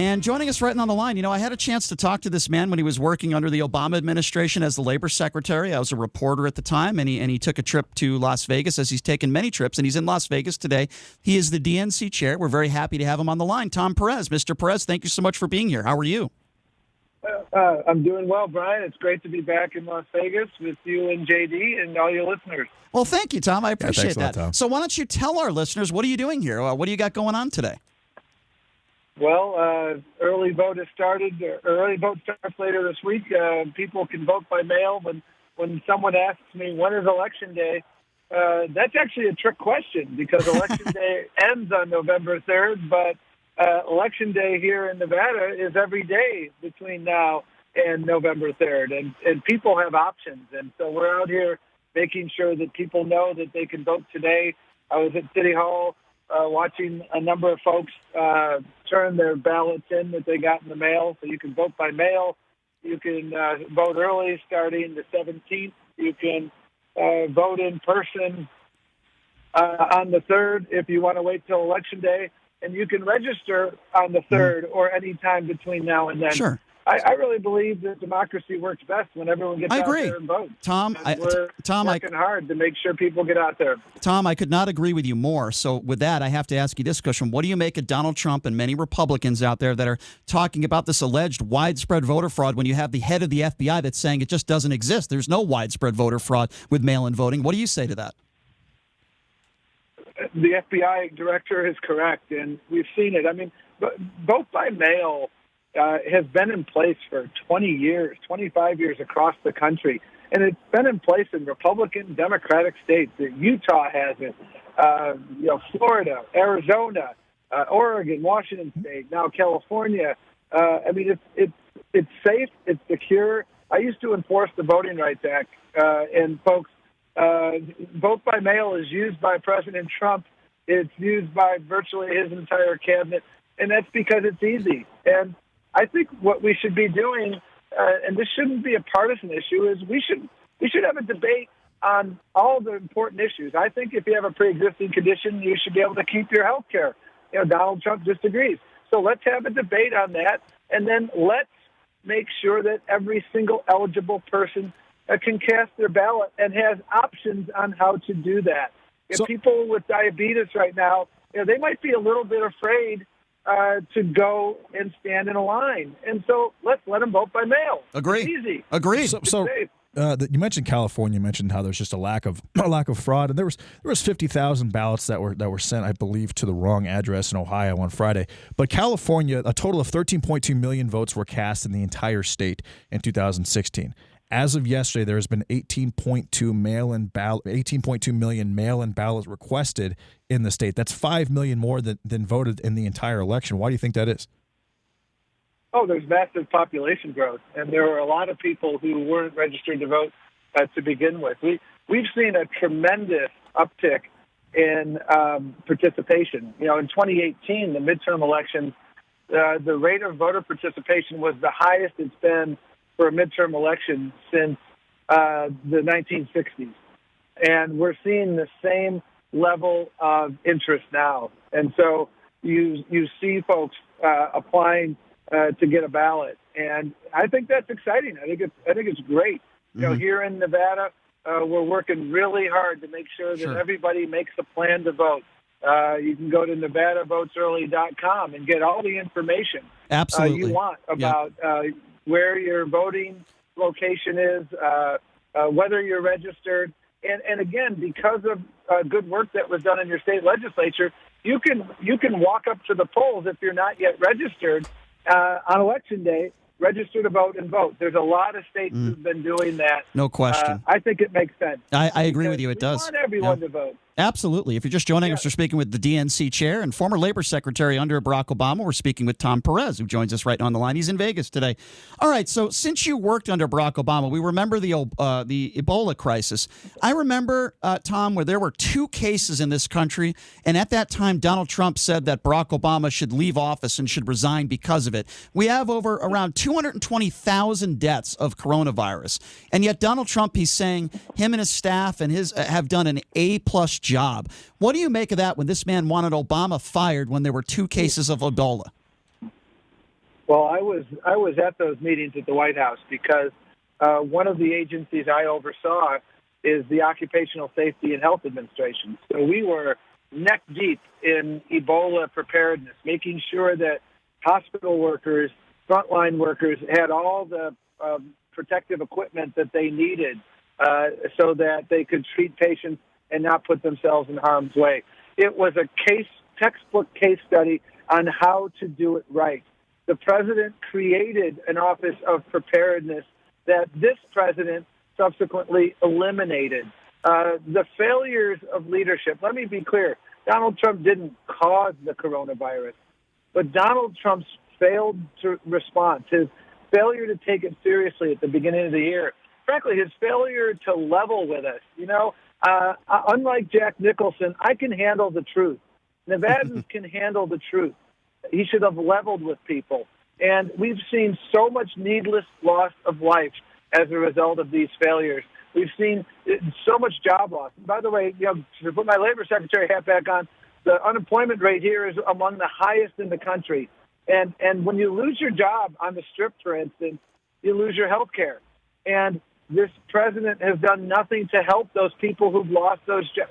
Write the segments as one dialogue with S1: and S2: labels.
S1: And joining us right on the line, I had a chance to talk to this man when he was working under the Obama administration as the labor secretary. I was a reporter at the time, and he took a trip to Las Vegas, as he's taken many trips, and he's in Las Vegas today. He is the DNC chair. We're very happy to have him on the line. Tom Perez. Mr. Perez, thank you so much for being here. How are you?
S2: I'm doing well, Brian. It's great to be back in Las Vegas with you and JD and all your listeners.
S1: Well, thank you, Tom. I appreciate that.
S3: Tom.
S1: So why don't you tell our listeners, what are you doing here? What do you got going on today?
S2: Well, early vote has started. Early vote starts later this week. People can vote by mail. When someone asks me, when is Election Day, that's actually a trick question because Election Day ends on November 3rd, but Election Day here in Nevada is every day between now and November 3rd, and people have options. And so we're out here making sure that people know that they can vote today. I was at City Hall watching a number of folks turn their ballots in that they got in the mail. So you can vote by mail. You can vote early starting the 17th. You can vote in person on the 3rd if you want to wait till Election Day. And you can register on the 3rd or any time between now and then.
S1: Sure.
S2: I really believe that democracy works best when everyone gets out there and votes.
S1: Tom,
S2: we're working hard to make sure people get out there.
S1: Tom, I could not agree with you more. So with that, I have to ask you this question. What do you make of Donald Trump and many Republicans out there that are talking about this alleged widespread voter fraud when you have the head of the FBI that's saying it just doesn't exist? There's no widespread voter fraud with mail-in voting. What do you say to that?
S2: The FBI director is correct, and we've seen it. I mean, vote by mail has been in place for 20 years, 25 years across the country. And it's been in place in Republican, Democratic states. Utah has it, Florida, Arizona, Oregon, Washington State, now California. I mean, it's safe, it's secure. I used to enforce the Voting Rights Act, and folks, vote by mail is used by President Trump. It's used by virtually his entire cabinet, and that's because it's easy. And I think what we should be doing, and this shouldn't be a partisan issue, is we should have a debate on all the important issues. I think if you have a pre-existing condition, you should be able to keep your health care. Donald Trump disagrees. So let's have a debate on that, and then let's make sure that every single eligible person can cast their ballot and has options on how to do that. If people with diabetes right now, they might be a little bit afraid to go and stand in a line. And so let's let them vote by mail.
S1: Agree.
S2: It's easy.
S1: Agreed.
S3: You mentioned California. You mentioned how there's just a lack of fraud, and there was 50,000 ballots that were sent, I believe, to the wrong address in Ohio on Friday. But California, a total of 13.2 million votes were cast in the entire state in 2016. As of yesterday, there has been 18.2 million mail-in ballots requested in the state. That's 5 million more than voted in the entire election. Why do you think that is?
S2: Oh, there's massive population growth, and there were a lot of people who weren't registered to vote to begin with. We've seen a tremendous uptick in participation. In 2018, the midterm elections, the rate of voter participation was the highest it's been for a midterm election since the 1960s. And we're seeing the same level of interest now. And so you see folks applying to get a ballot. And I think that's exciting. I think it's great. Here in Nevada, we're working really hard to make sure that everybody makes a plan to vote. You can go to NevadaVotesEarly.com and get all the information you want about where your voting location is, whether you're registered. And again, because of good work that was done in your state legislature, you can walk up to the polls if you're not yet registered on Election Day, register to vote and vote. There's a lot of states who've been doing that.
S1: No question.
S2: I think it makes sense.
S1: I agree with you. It does.
S2: We want everyone to vote.
S1: Absolutely. If you're just joining us, we're speaking with the DNC chair and former labor secretary under Barack Obama. We're speaking with Tom Perez, who joins us right on the line. He's in Vegas today. All right. So since you worked under Barack Obama, we remember the Ebola crisis. I remember, Tom, where there were 2 cases in this country. And at that time, Donald Trump said that Barack Obama should leave office and should resign because of it. We have around 220,000 deaths of coronavirus. And yet Donald Trump, he's saying him and his staff and his have done an A-plus job. What do you make of that when this man wanted Obama fired when there were 2 cases of Ebola?
S2: Well, I was at those meetings at the White House because one of the agencies I oversaw is the Occupational Safety and Health Administration. So we were neck deep in Ebola preparedness, making sure that hospital workers, frontline workers had all the protective equipment that they needed so that they could treat patients and not put themselves in harm's way. It was a textbook case study on how to do it right. The president created an office of preparedness that this president subsequently eliminated. The failures of leadership, let me be clear, Donald Trump didn't cause the coronavirus, but Donald Trump's failed response, his failure to take it seriously at the beginning of the year, frankly, his failure to level with us. Unlike Jack Nicholson, I can handle the truth. Nevadans can handle the truth. He should have leveled with people. And we've seen so much needless loss of life as a result of these failures. We've seen so much job loss. By the way, to put my labor secretary hat back on, the unemployment rate here is among the highest in the country. And when you lose your job on the Strip, for instance, you lose your health care. And this president has done nothing to help those people who've lost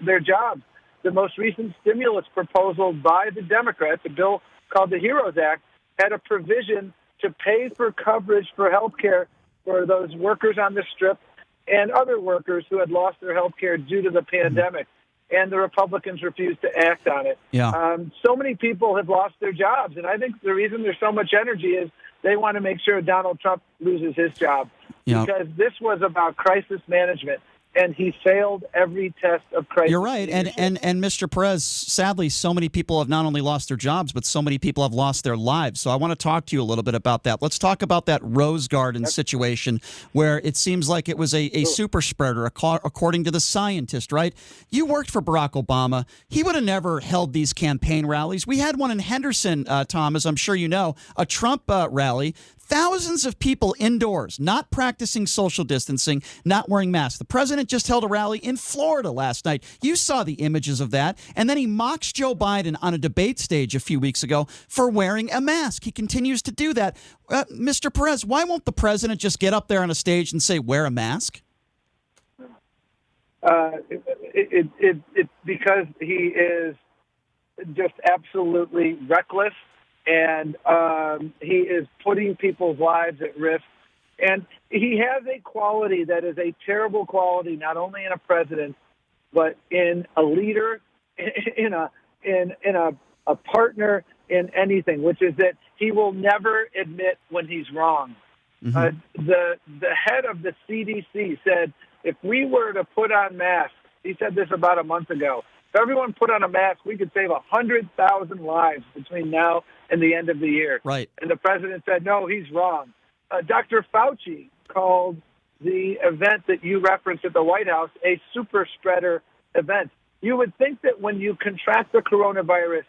S2: their jobs. The most recent stimulus proposal by the Democrats, a bill called the HEROES Act, had a provision to pay for coverage for health care for those workers on the Strip and other workers who had lost their health care due to the pandemic. And the Republicans refused to act on it.
S1: Yeah.
S2: So many people have lost their jobs. And I think the reason there's so much energy is they want to make sure Donald Trump loses his job.
S1: Yeah.
S2: Because this was about crisis management. And he failed every test of crisis.
S1: You're right. And Mr. Perez, sadly, so many people have not only lost their jobs, but so many people have lost their lives. So I want to talk to you a little bit about that. Let's talk about that Rose Garden situation where it seems like it was a super spreader, according to the scientist, right? You worked for Barack Obama. He would have never held these campaign rallies. We had one in Henderson, Tom, as I'm sure you know, a Trump rally. Thousands of people indoors, not practicing social distancing, not wearing masks. The president just held a rally in Florida last night. You saw the images of that. And then he mocks Joe Biden on a debate stage a few weeks ago for wearing a mask. He continues to do that. Mr. Perez, why won't the president just get up there on a stage and say, wear a mask?
S2: It's because he is just absolutely reckless. And he is putting people's lives at risk. And he has a quality that is a terrible quality, not only in a president, but in a leader, in a partner, in anything, which is that he will never admit when he's wrong. Mm-hmm. The head of the CDC said, if we were to put on masks, he said this about a month ago, if everyone put on a mask, we could save 100,000 lives between now and the end of the year.
S1: Right.
S2: And the president said, no, he's wrong. Dr. Fauci called the event that you referenced at the White House a super spreader event. You would think that when you contract the coronavirus,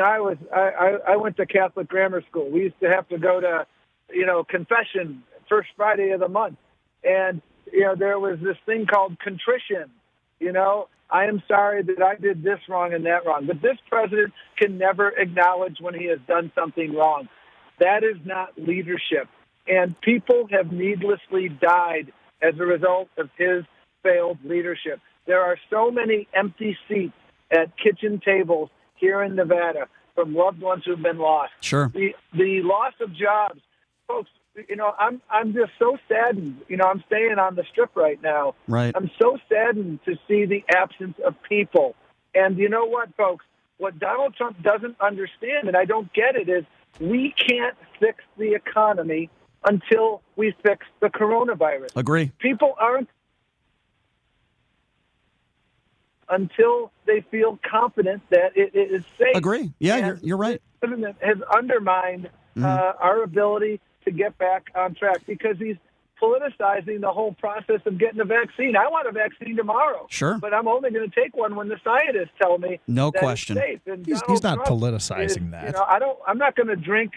S2: I went to Catholic grammar school. We used to have to go to, confession first Friday of the month. And, there was this thing called contrition, I am sorry that I did this wrong and that wrong. But this president can never acknowledge when he has done something wrong. That is not leadership. And people have needlessly died as a result of his failed leadership. There are so many empty seats at kitchen tables here in Nevada from loved ones who've been lost.
S1: Sure.
S2: The loss of jobs. Folks, I'm just so saddened. I'm staying on the Strip right now.
S1: Right.
S2: I'm so saddened to see the absence of people. And you know what, folks? What Donald Trump doesn't understand, and I don't get it, is we can't fix the economy until we fix the coronavirus.
S1: Agree.
S2: People aren't until they feel confident that it is safe.
S1: Agree. Yeah, you're right.
S2: The president has undermined our ability to get back on track because he's politicizing the whole process of getting a vaccine. I want a vaccine tomorrow.
S1: Sure.
S2: But I'm only going to take one when the scientists tell me
S1: no
S2: that
S1: question.
S2: It's safe. And
S3: He's not politicizing that.
S2: I'm not going to drink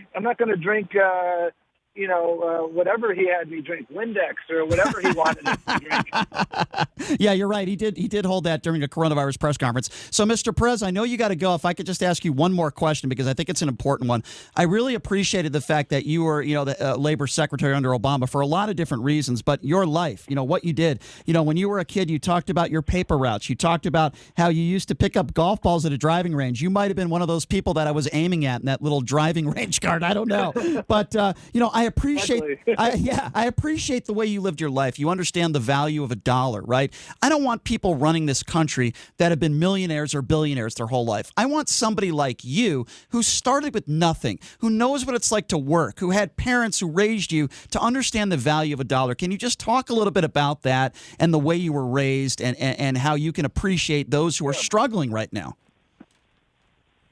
S2: whatever he had me drink, Windex or whatever he wanted us to drink.
S1: Yeah, you're right. He did hold that during a coronavirus press conference. So, Mr. Perez, I know you got to go. If I could just ask you one more question, because I think it's an important one. I really appreciated the fact that you were, the labor secretary under Obama for a lot of different reasons, but your life, what you did, when you were a kid, you talked about your paper routes. You talked about how you used to pick up golf balls at a driving range. You might have been one of those people that I was aiming at in that little driving range card. I don't know. But, I appreciate I appreciate the way you lived your life. You understand the value of a dollar, right? I don't want people running this country that have been millionaires or billionaires their whole life. I want somebody like you who started with nothing, who knows what it's like to work, who had parents who raised you to understand the value of a dollar. Can you just talk a little bit about that and the way you were raised and how you can appreciate those who are struggling right now?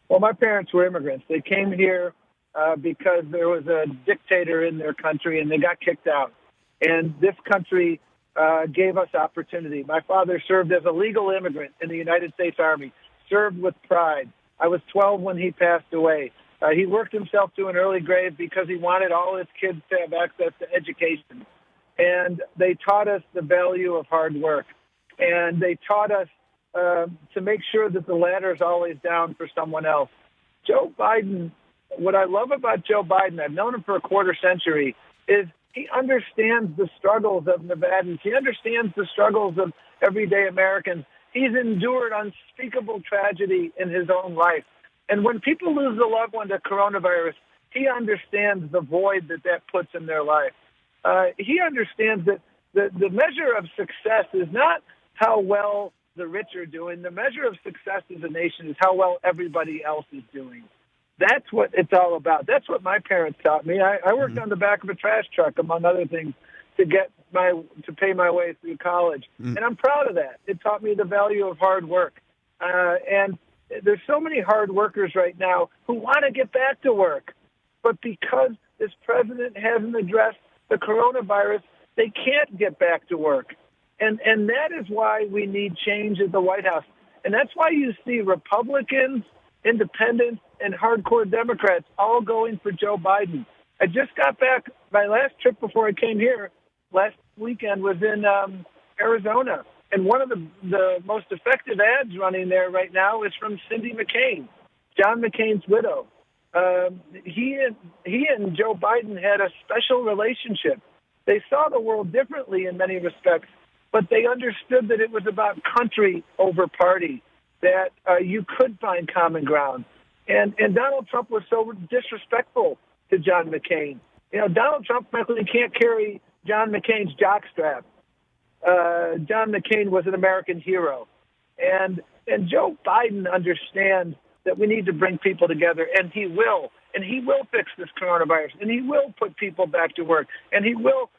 S2: Well, my parents were immigrants. They came here because there was a dictator in their country, and they got kicked out. And this country gave us opportunity. My father served as a legal immigrant in the United States Army, served with pride. I was 12 when he passed away. He worked himself to an early grave because he wanted all his kids to have access to education. And they taught us the value of hard work. And they taught us to make sure that the ladder is always down for someone else. Joe Biden, what I love about Joe Biden, I've known him for a quarter century, is he understands the struggles of Nevadans. He understands the struggles of everyday Americans. He's endured unspeakable tragedy in his own life. And when people lose a loved one to coronavirus, he understands the void that puts in their life. He understands that the measure of success is not how well the rich are doing. The measure of success as a nation is how well everybody else is doing. That's what it's all about. That's what my parents taught me. I worked on the back of a trash truck, among other things, to pay my way through college. And I'm proud of that. It taught me the value of hard work. And there's so many hard workers right now who want to get back to work. But because this president hasn't addressed the coronavirus, they can't get back to work. And that is why we need change at the White House. And that's why you see Republicans, independents, and hardcore Democrats all going for Joe Biden. I just got back. My last trip before I came here last weekend was in Arizona. And one of the most effective ads running there right now is from Cindy McCain, John McCain's widow. He and Joe Biden had a special relationship. They saw the world differently in many respects, but they understood that it was about country over party, that you could find common ground. And Donald Trump was so disrespectful to John McCain. Donald Trump, frankly, can't carry John McCain's jockstrap. John McCain was an American hero. And Joe Biden understands that we need to bring people together, and he will. And he will fix this coronavirus, and he will put people back to work, and he will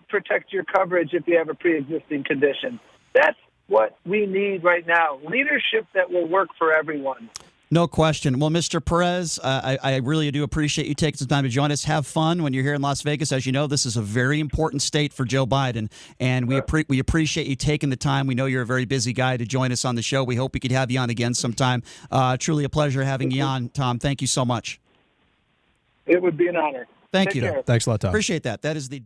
S2: protect your coverage if you have a pre-existing condition. That's what we need right now, leadership that will work for everyone.
S1: No question. Well, Mr. Perez, I really do appreciate you taking some time to join us. Have fun when you're here in Las Vegas. As you know, this is a very important state for Joe Biden, and we appreciate you taking the time. We know you're a very busy guy to join us on the show. We hope we could have you on again sometime. Truly a pleasure having you on, Tom. Thank you so much.
S2: It would be an honor.
S1: Thank
S2: Take
S1: you.
S2: care.
S3: Thanks a lot, Tom.
S1: Appreciate that. That is the